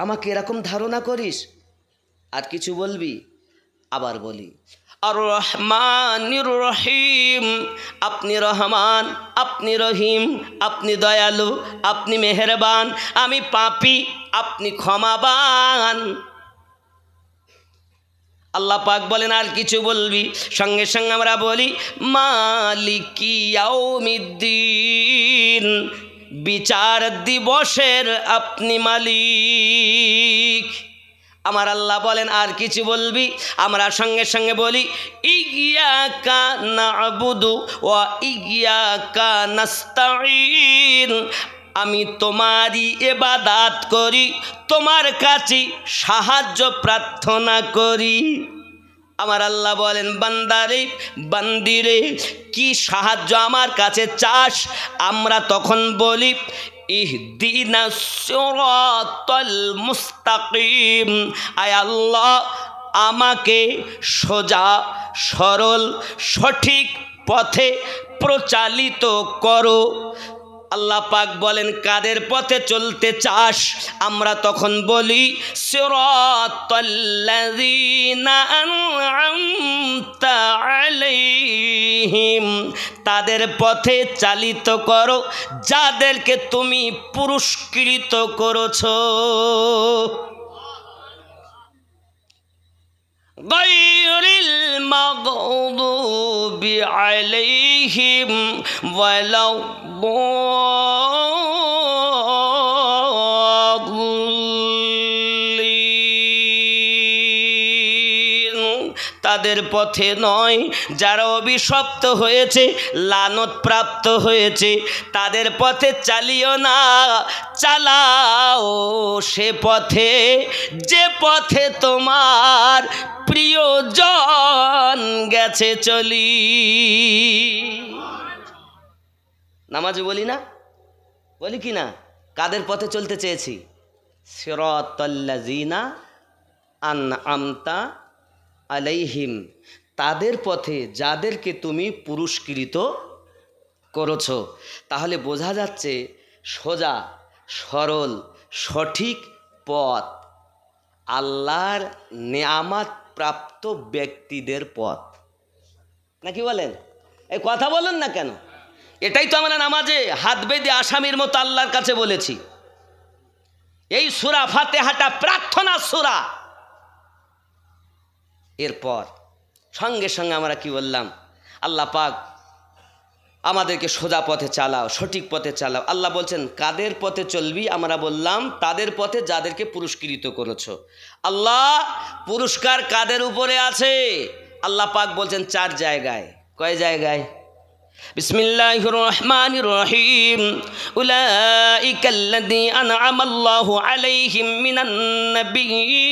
আমাকে এরকম ধারণা করিস, আর কিছু বলবি? আবার বলি, আর রহমানির রহিম, আপনি রহমান, আপনি রহিম, আপনি দয়ালু, আপনি মেহেরবান, আমি পাপী, আপনি ক্ষমাবান। আল্লাহ পাক বলেন, আর কিছু বলবি? সঙ্গে সঙ্গে আমরা বলি, মালিকি ইয়াউমিদ্দিন, বিচার দিবসের আপনি মালিক। আমার আল্লাহ বলেন, আর কিছু বলবি? আমরা সঙ্গে সঙ্গে বলি, ইয়্যাকা না'বুদু ওয়া ইয়্যাকা নাস্তাঈন, আমি তোমারই ইবাদত করি, তোমার কাছে সাহায্য প্রার্থনা করি। আমার আল্লাহ বলেন, বান্দারে বান্দিরে, কি সাহায্য আমার কাছে চাস? আমরা তখন বলি, ইহদিনাস সিরাতাল মুস্তাকিম, আয় আল্লাহ আমাকে সোজা সরল সঠিক পথে প্রচালিত করো। আল্লাহ পাক বলেন, কাদের পথে চলতে চাস? আমরা তখন বলি, সিরাতাল্লাযীনা আন'আমতা আলাইহিম, তাদের পথে চালিত করো যাদেরকে তুমি পুরস্কৃত করেছো। গায়রিল মাগদুবি আলাইহিম ওয়ালাদ-দাল্লিন, তাদের পথে নয় যারা অভিশপ্ত হয়েছে, লানত প্রাপ্ত হয়েছে, তাদের পথে চালিও না, চালাও সে পথে যে পথে তোমার প্রিয়জন গেছে চলি। নামাজে বলি না, বলি কি না? কাদের পথে চলতে চেয়েছি? সিরাতাল্লাযীনা আন'আমতা আলাইহিম, তাদের পথে যাদেরকে তুমি পুরস্কৃত করেছো। তাহলে বোঝা যাচ্ছে সোজা সরল সঠিক পথ আল্লাহর নেয়ামত প্রাপ্ত ব্যক্তিদের পথ, নাকি বলেন? এই কথা বলেন না কেন? এটাই তো আমরা নামাজে হাত বেঁধে আসামির মতো আল্লাহর কাছে বলেছি। এই সূরা ফাতিহাটা প্রার্থনা সূরা। এরপর সঙ্গে সঙ্গে আমরা কি বললাম? আল্লাহ পাক আমাদেরকে সোজা পথে চালাও, সঠিক পথে চালাও। আল্লাহ বলছেন, কাদের পথে চলবি? আমরা বললাম, তাদের পথে যাদেরকে পুরস্কৃত করেছো। আল্লাহ পুরস্কার কাদের উপরে আছে? আল্লাহ পাক বলছেন 4 জায়গায়। কয় জায়গায়? বিসমিল্লাহির রহমানির রহিম, উলাইকাল্লাযী আন'আমাল্লাহু আলাইহিম মিনান নাবিয়্যিন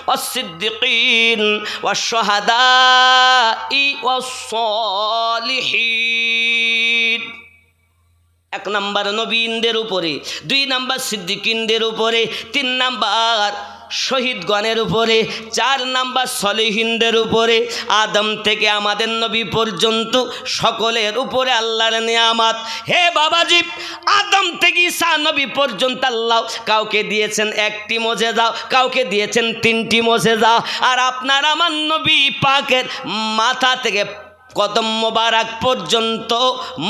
ওয়াস-সিদ্দিকিন ওয়াশ-শুহাদাই ওয়াস-সালিহিন। 1 নাম্বার নবীনদের উপরে, 2 নাম্বার সিদ্দিকিনদের উপরে, 3 নাম্বার শহীদগণের উপরে, 4 নাম্বার সলিহিনদের উপরে। আদম থেকে আমাদের নবী পর্যন্ত সকলের উপরে আল্লাহর নিয়ামত। হে বাবাজি, আদম থেকে ঈসা নবী পর্যন্ত আল্লাহ কাউকে দিয়েছেন 1টি মুজিজা, কাউকে দিয়েছেন 3টি মুজিজা। আর আপনার আমার নবী পাকের মাথা থেকে কদম মোবারক পর্যন্ত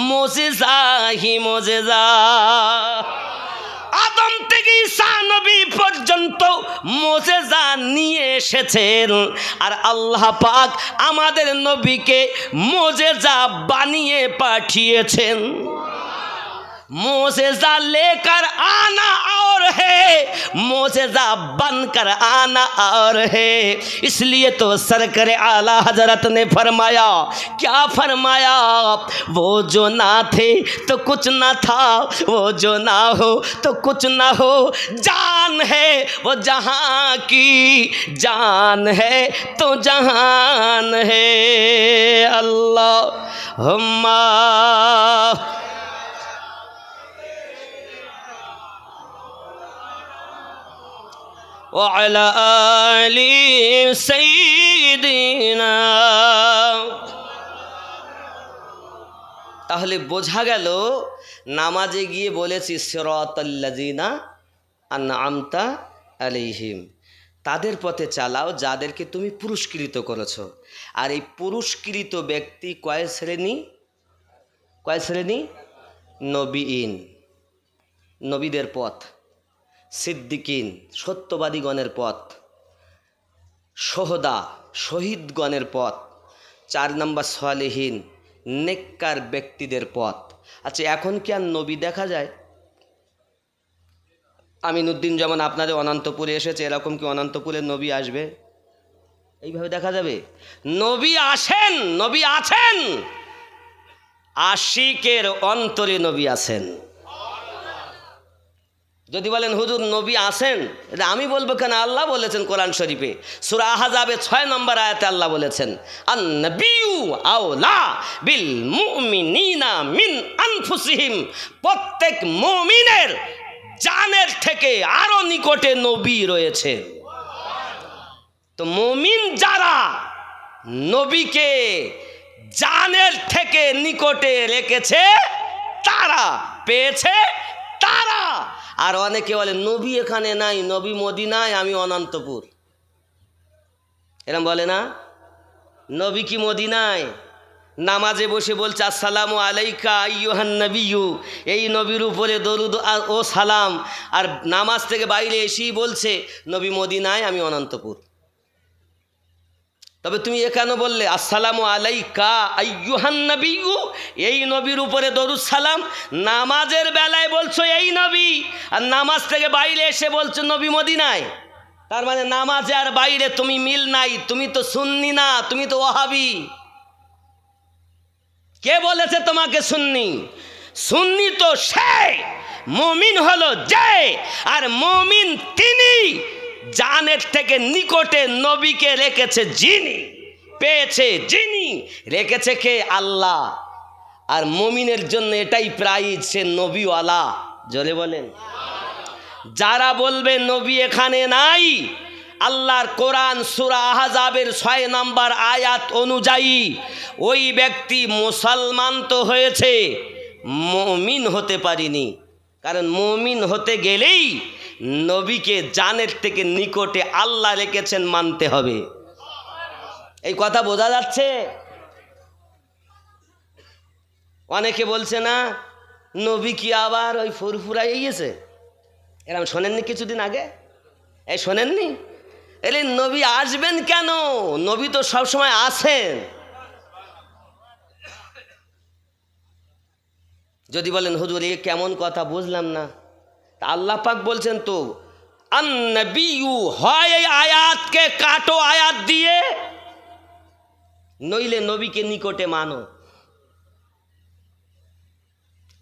মুজিজাহি মুজিজা। আদম থেকে ঈসা নবী পর্যন্ত মুজিজা নিয়ে এসেছেন। আর আল্লাহ পাক আমাদের নবীকে মুজিজা বানিয়ে পাঠিয়েছেন। मुझेजा लेकर आना और है, मुझेजा बनकर आना और है। इसलिए तो सरकार आला हजरत ने फरमाया, क्या फरमाया? वो जो ना थे तो कुछ ना था, वो जो ना हो तो कुछ ना हो, जान है वो जहाँ की, जान है तो जहान है। अल्लाहुम्मा وعلى آل سيدنا। তাহলে বোঝা গেল নামাজে গিয়ে বলেছি সিরাতাল্লাযিনা আনআমতা আলাইহিম, তাদের পথে চালাও যাদেরকে তুমি পুরস্কৃত করেছো। আর এই পুরস্কৃত ব্যক্তি কয় শ্রেণী? নবীন, নবীদের পথ, সিদ্দিকিন সত্যবাদীগণের পথ, সোহদা শহীদগণের পথ, 4 নম্বর সালেহীন নেককার ব্যক্তিদের পথ। আচ্ছা, এখন কি আর নবী দেখা যায়? আমিনুদ্দিন যেমন আপনাদের অনন্তপুরে এসেছে, এরকম কি অনন্তপুরের নবী আসবে? এইভাবে দেখা যাবে? নবী আসেন, নবী আছেন, আশিকের অন্তরে নবী আছেন। যদি বলেন হুজুর নবী আছেন, এটা আমি বলবো কেন? আল্লাহ বলেছেন কোরআন শরীফে সূরা আহজাবে 6 নম্বর আয়াতে আল্লাহ বলেছেন, আন-নাবিয়্যু আওলা বিল মুমিনিনা মিন আনফুসিহিম, প্রত্যেক মুমিনের জানের থেকে আরো নিকটে নবী রয়েছে। তো মুমিন যারা নবীকে জানের থেকে নিকটে রেখেছে তারা পেয়েছে, তারা। আর অনেকে বলে নবী এখানে নাই, নবী মদিনায়, আমি অনন্তপুর। এরকম বলে না? নবী কি মদিনায়? নামাজে বসে বলছে আসসালামু আলাইকা আইয়ুহান নবিয়্যু, এই নবীর উপরে দরুদ ও সালাম। আর নামাজ থেকে বাইরে এসেই বলছে নবী মদিনায়, আমি অনন্তপুর। তবে তুমি এখানে বললে আসসালামু আলাইকা আইয়ুহান নবিয়্যু, এই নবীর উপরে দরুদ সালাম, নামাজের বেলায় বলছো এই নবী, আর নামাজ থেকে বাইরে এসে বলছো নবী মদিনায়। তার মানে নামাজে আর বাইরে তুমি মিল নাই। তুমি তো সুন্নি না, তুমি তো ওয়াহাবি। কে বলেছে তোমাকে সুন্নি? সুন্নি তো সে, মুমিন হলো যে, আর মুমিন তিনি জানের থেকে নিকটে নবীকে রেখেছে যিনি, পেয়েছে যিনি, রেখেছে কে? আল্লাহ। আর মুমিনের জন্য এটাই প্রাইজ, সে নবীওয়ালা। জোরে বলেন। যারা বলবে নবী এখানে নাই, আল্লাহর কোরআন সূরা আহজাবের 6 নম্বর আয়াত অনুযায়ী ওই ব্যক্তি মুসলমান তো হয়েছে, মুমিন হতে পারিনি। কারণ মুমিন হতে গেলেই নবীকে জানের থেকে নিকটে আল্লাহ রেখেছেন মানতে হবে। এই কথা বোঝা যাচ্ছে? অনেকে বলছে না নবী কি আবার ওই ফুরফুরাই গেছে, এরকম শোনেননি কিছুদিন আগে? এই শোনেননি? এলে নবী আসবেন কেন? নবী তো সবসময় আছেন। যদি বলেন হুজুর এ কেমন কথা, বুঝলাম না। তা আল্লাহ পাক বলছেন তো আন-নাবিয়্যু, হয় এই আয়াতকে কাটো আয়াত দিয়ে, নইলে নবীকে নিকটে মানো।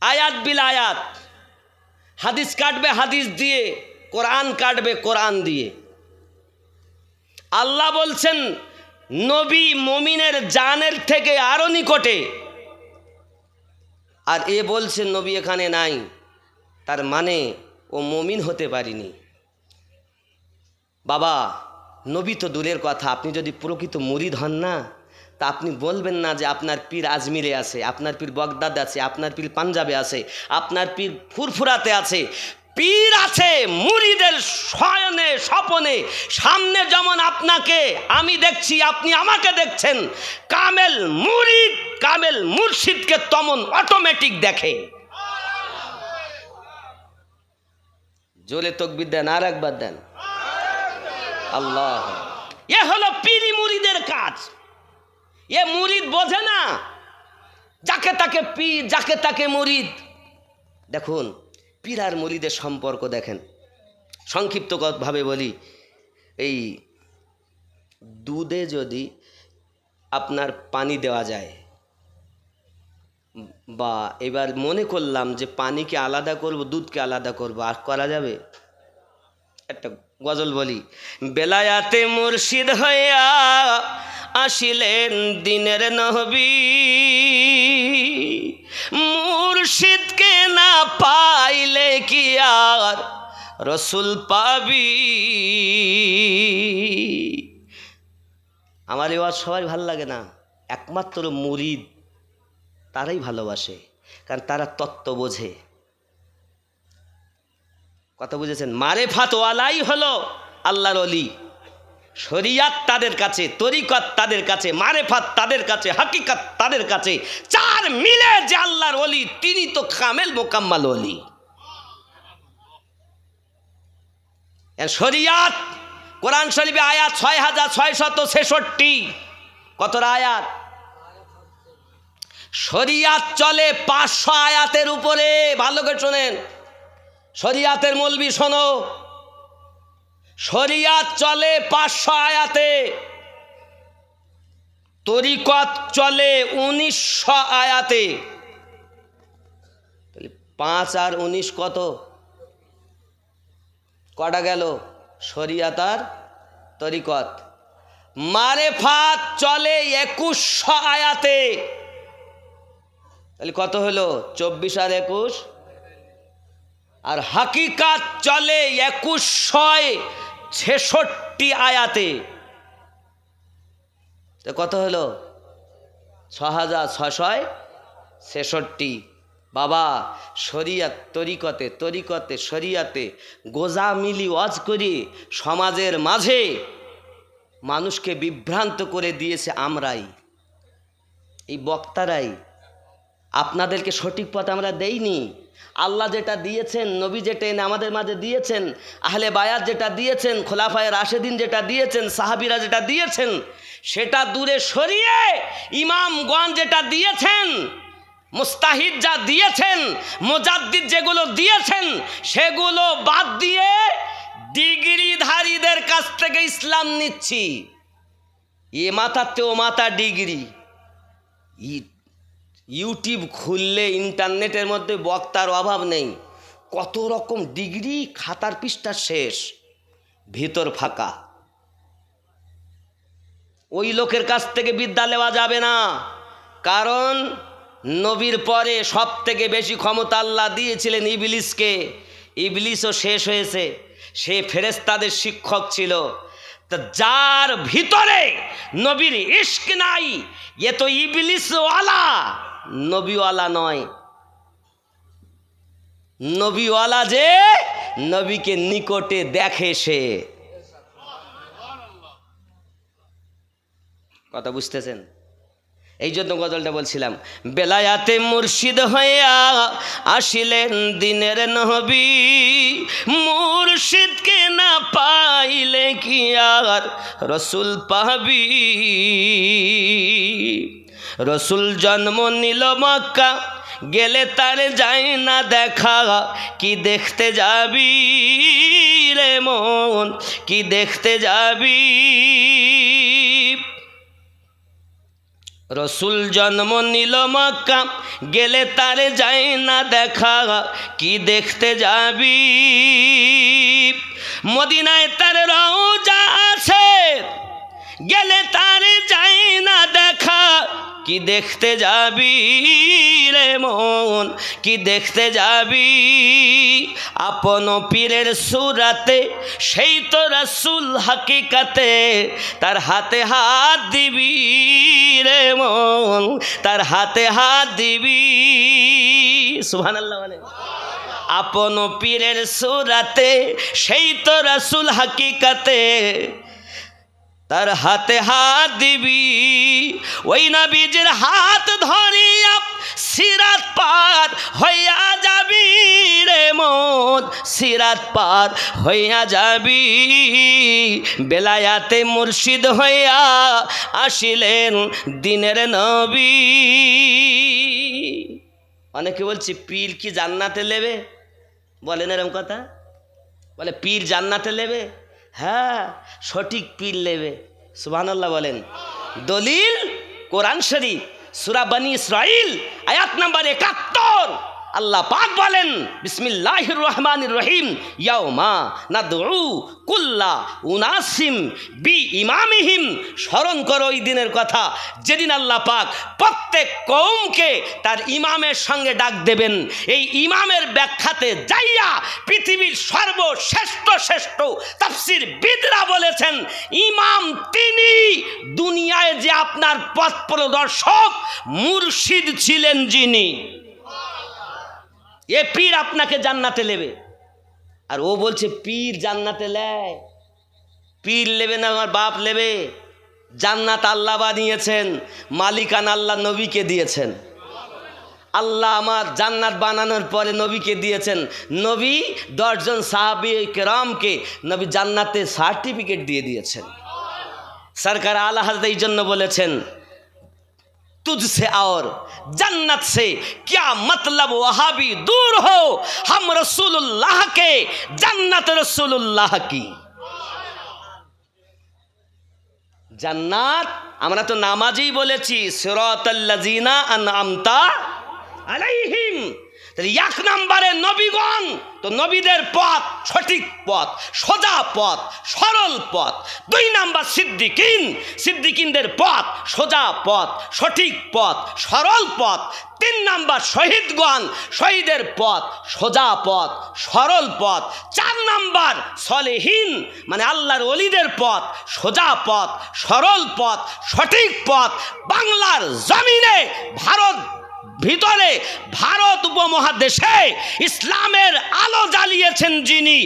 আয়াত বিল আয়াত, হাদিস কাটবে হাদিস দিয়ে, কোরআন কাটবে কোরআন দিয়ে। আল্লাহ বলছেন নবী মুমিনের জানের থেকে আরো নিকটে, আর এ বলছেন নবী এখানে নাই। তার মানে ও মুমিন হতে পারিনি। বাবা, নবী তো দূরের কথা, আপনি যদি প্রকৃত মুরিদ হন না, তা আপনি বলবেন না যে আপনার পীর আজমিরে আছে, আপনার পীর বগদাদ আছে, আপনার পীর পাঞ্জাবে আছে, আপনার পীর ফুরফুরাতে আছে। পীর আছে মুরিদের শয়নে স্বপনে। সামনে যেমন আপনাকে আমি দেখছি, আপনি আমাকে দেখছেন, কামেল মুরিদ কামেল মুর্শিদকে তেমন অটোমেটিক দেখে। জোরে তাকবীর দেন, আর একবার দেন। আল্লাহ, এ হলো পীরি মুরিদের কাজ। এ মুরিদ বোঝে না, যাকে তাকে পীর, যাকে তাকে মুরিদ। দেখুন পীর আর মুরিদের সম্পর্ক দেখেন। সংক্ষিপ্তভাবে বলি, এই দুধে যদি আপনার পানি দেওয়া যায়, বা এবার মনে করলাম যে পানিকে আলাদা করব, দুধকে আলাদা করব, আর করা যাবে? একটা গজল বলি, বেলায়াতে মুর্শিদ হইয়া আসিলেন দিনের নবী, মুর্শিদকে না পাইলে কি আর রসুল পাবি। আমার এই ওয়াজ সবাই ভাল লাগে না, একমাত্র মুরিদ তারাই ভালোবাসে, কারণ তারা তত্ত্ব বোঝে। কথা বুঝেছেন? মারেফাত ওয়ালাই হলো আল্লাহর ওলি। শরিয়াত তাদের কাছে, তরিকত তাদের কাছে, মারেফাত তাদের কাছে, হাকিকত তাদের কাছে। চার মিলে যে আল্লাহর ওলি, তিনি তো কামেল মোকাম্মাল ওলি। শরিয়াত কোরআন শরীফে আয়াত ৬৬৬৬। কতটা আয়াত? শরিয়াত চলে ৫০০ আয়াতের উপরে। ভালো করে শোনেন, শরিয়াতের মৌলবি শোনো, শরিয়াত চলে ৫০০ আয়াতে, তরিকত চলে ১৯০০ আয়াতে। ৫ আর ১৯ কত? কটা গেল? শরিয়াত আর তরিকত। মারেফাত চলে ২১০০ আয়াতে, তাহলে কত হলো? ২৪ আর ২১। আর হাকিকাত চলে ২১৬৬ আয়াতে, তো কত হলো? ৬৬৬৬। বাবা, শরিয়াত তরিকতে, তরিকতে শরিয়াতে গোজা মিলি ওয়াজ করি সমাজের মাঝে মানুষকে বিভ্রান্ত করে দিয়েছে আমরাই, এই বক্তারাই। আপনাদেরকে সঠিক পথ আমরা দেইনি। আল্লাহ যেটা দিয়েছেন, নবী যেটা এনে আমাদের মাঝে দিয়েছেন, আহলে বায়াত যেটা দিয়েছেন, খোলাফায়ে রাশেদিন যেটা দিয়েছেন, সাহাবীরা যেটা দিয়েছেন, সেটা দূরে সরিয়ে ইমামগণ যেটা দিয়েছেন, মুস্তাহিদ যা দিয়েছেন, মুজাদ্দিদ যেগুলো দিয়েছেন, সেগুলো বাদ দিয়ে ডিগ্রিধারীদের কাছ থেকে ইসলাম নিচ্ছি। এ মাথাতে ও মাথা ডিগ্রি। ইউটিউব খুললে ইন্টারনেটের মধ্যে বক্তার অভাব নেই, কত রকম ডিগ্রি, খাতার পৃষ্ঠা শেষ, ভিতর ফাঁকা। ওই লোকের কাছ থেকে বিদ্যা নেওয়া যাবে না, কারণ নবীর পরে সব থেকে বেশি ক্ষমতা আল্লাহ দিয়েছিলেন ইবলিসকে। ইবলিসও শেষ হয়েছে, সে ফেরেশতাদের শিক্ষক ছিল। তা যার ভিতরে নবীর ইশক নাই, এ তো ইবলিসওয়ালা, নবীওয়ালা নয়। নবীওয়ালা যে নবীকে নিকটে দেখে, সে। কথা বুঝতেছেন? এই জন্য গজলটা বলছিলাম, বেলায়াতে মুর্শিদ হইয়া আসিলেন দিনের নবী, মুর্শিদকে না পাইলে কি আর রসুল পাবি। রসুল জন্ম নিল মক্কা, গেলে তার যায় না দেখা, কি দেখতে যাবি রে মন, কি দেখতে যাবি। রসুল জন্ম নিল মক্কা, গেলে তার যায় না দেখা, কি দেখতে যাবি। মদিনায় তার রওজা আছে, গেলে তার যায় না দেখা, কি দেখতে যাবি রে মন, কি দেখতে যাবি। আপন পীরের সুরাতে সেই তো রাসূল হাকিকাতে, তার হাতে হাত দিবি রে মন, তার হাতে হাত দিবি। সুবহানাল্লাহ বলে। আপন পীরের সুরাতে সেই তো রাসূল হাকিকাতে, তার হাতে হাত দিবি। ওই নবীজির হাত ধরিয়া সিরাত পার হইয়া যাবি রে মন, সিরাত পার হইয়া যাবি। বেলায়াতে মুর্শিদ হইয়া আসিলেন দিনের নবী। অনেকে বলছি পীর কি জান্নাতে নেবে? বলেন এরকম কথা, বলে পীর জান্নাতে নেবে। হ্যাঁ, সঠিক পীর নেবে। সুবহানাল্লাহ বলেন। দলিল কোরআন শরীফ সূরা বনী ইসরাইল আয়াত নাম্বার ৭১। আল্লাহ পাক বলেন বিসমিল্লাহির রহমানির রহিম ইয়াউমা নাদউ কুল্লা উনাসিম বি ইমামিহিম। স্মরণ করো ওই দিনের কথা যেদিন আল্লাহ পাক প্রত্যেক কওমকে তার ইমামের সঙ্গে ডাক দেবেন। এই ইমামের ব্যাখ্যাতে যাইয়া পৃথিবীর সর্বশ্রেষ্ঠ তাফসীর বিদরা বলেছেন ইমাম তিনি দুনিয়ায় যে আপনার পথ প্রদর্শক মুর্শিদ ছিলেন যিনি। এ পীর আপনাকে জান্নাতে নেবে। আর ও বলছে পীর জান্নাতে লেয়, পীর নেবে না আমার বাপ নেবে। জান্নাত আল্লাহ বানিয়েছেন, মালিকানা আল্লাহ নবীকে দিয়েছেন। আল্লাহ আমার জান্নাত বানানোর পরে নবীকে দিয়েছেন। নবী 10 জন সাহাবী কেরামকে নবী জান্নাতে সার্টিফিকেট দিয়ে দিয়েছেন। সরকার আলা হযরত এই জন্য বলেছেন तुझसे और जन्नत से क्या मतलब वहाँ भी दूर हो, हम रसूलुल्लाह के जन्नत रसूलुल्लाह की। জান্নাত আমরা তো নামাজেই বলেছি সিরাতাল্লাযিনা আনআমতা আলাইহিম। তাহলে 1 নম্বরে নবীগণ, তো নবীদের পথ সঠিক পথ, সোজা পথ, সরল পথ। 2 নম্বর সিদ্দিকিনদের পথ সোজা পথ, সঠিক পথ, সরল পথ। 3 নম্বর শহীদগণ, শহীদের পথ সোজা পথ, সরল পথ। 4 নম্বর সলেহীন মানে আল্লাহর ওলিদের পথ সোজা পথ, সরল পথ, সঠিক পথ। বাংলার জমিনে ভারত ভিতরে ভারত উপমহাদেশে ইসলামের আলো জ্বালিয়েছেন যিনি।